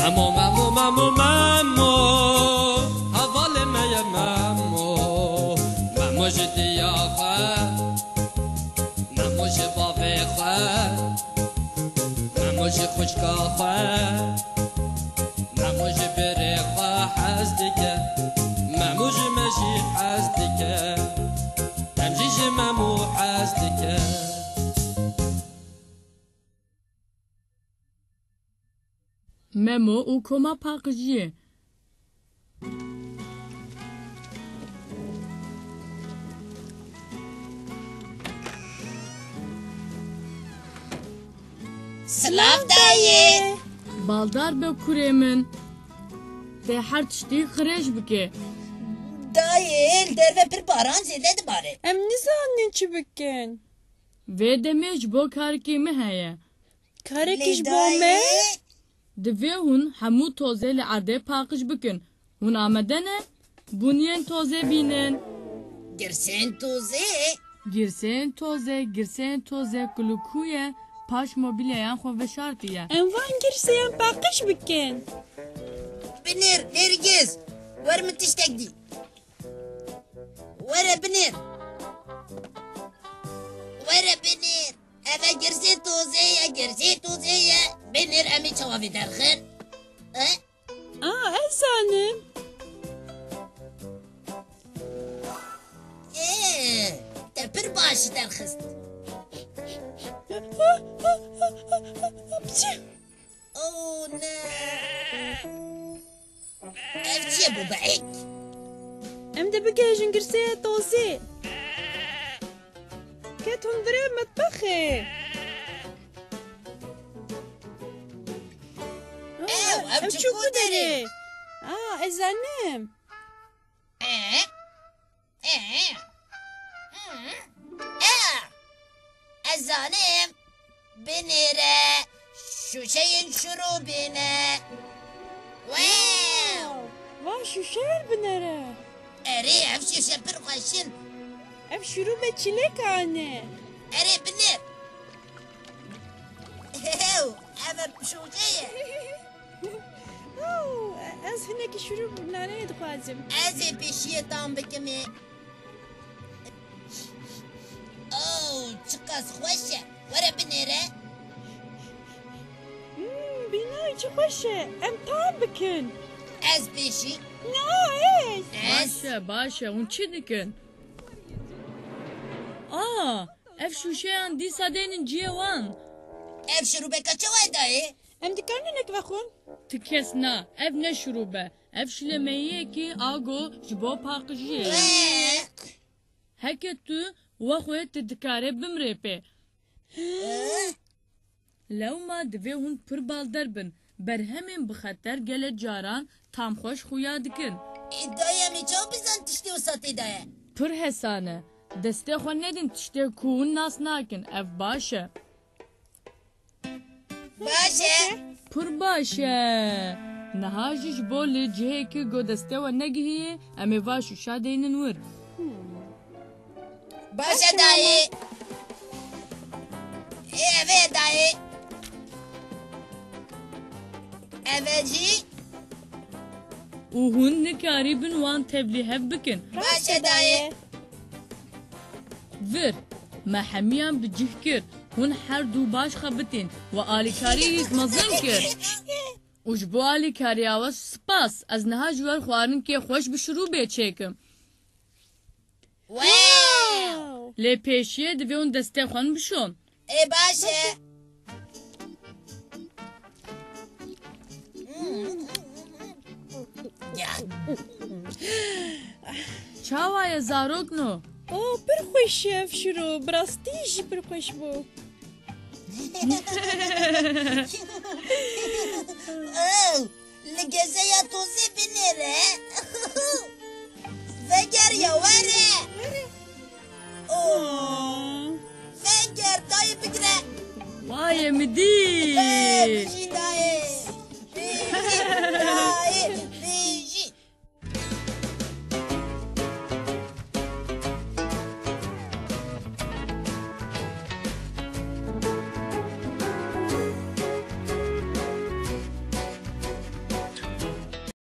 مامو مامو مامو مامو هضل ما يا مامو مامو جدي يا خا مامو جبابي خا مامو جي خوشكا خا مامو جبري خا حزدك مامو جمجي حزدك تمجي جمامو حزدك Memo û koma paqijiyê. Silav dayê. Baldar be kurê min. Te her tiştî xirêj bike. Dayê derve pir baran zêde dibare. Em nizanin çi bikin. Vê demê ji bo karekî me heye. Karekî ji bo me? Divê hûn hemû tozê li erdê paqij bikin. Hûn amade ne? Bûniyên tozê bînin. Girsên tozê. Girsên tozê kulukûye paş mobilyayan xwe veşartiye. Em van girseyan paqij bikin. Binêr nêrgiz. Were min tiştek dî. Were binêr. Were binêr. Eve girsê tozê ye. Binêr em ê çawa vê derxin. Ez zanim. Te pir baş derxist. Oh ne. Ev çiye bu beek? Em de bigêjin girseya tozê. Ket hundirê metbexê. Ev çi ku derê? Ez zanim. Ez zanim. Binêre. Şuşeyên şurûbîne. Van şuşeyr binere. Erê ev şişe pir xweşin. Ev şurûbe çilek ane. Erê binêr. Ev şûce ye. Ez hinekî şurûb naneyê dixwazim. Ez ê pêşiyê tam bikimê. Çi qas xweş e. Were binêre. Bînayê çi xweş e. Em tam bikin. Ez pêşî. Ez. Baş e. Hûn çi dikin? Ev şûşeyan dîsa deynin ciyê wan. Ev şurûbeka çawa ye dayê? Em dikarin hinek vexwin. Ti kes na. Ev ne şurûbe. Ev şilemeyiyekî ago ji bo paqijiyê. Heke tu wexwe tu dikarê bimrê pê. Lewma divê hûn pir baldar bin. Berhemên bixeter gelek caran tam xweş xuya dikin. Dayê em ê çawa bizan tiştê wisa tê daye? Pir hesane. Destê xwe nedin tiştê ku hûn nas nakin. Ev baş e. Baş e. Pir baş e. Niha jî ji bo li cihekî got destê we negihîye em ê va şûşa deynin wir. Baş e dayê. Ev ê dayê. Ev e jî. û hûn nikarîbin wan tevlî hev bikin. Baş e dayê. Vir, me hemiyan bi cih kir. Hûn her du baş xebitên ve alîkarî hîs mezin kir. û ji bo alîkariya we spas. Ez niha ji wer xwarinkê xweş bi şurûbê çêkim. Lê pêşiye divê hûn destê xwe bişon. Baş e. Çawa ye zarok no. Pir xweş e ev şurûb. Bi rastî jî pir xweş bû. Li gezeya tozê binêre. Veger ya were. Veger dayê bigire. Vay emidî.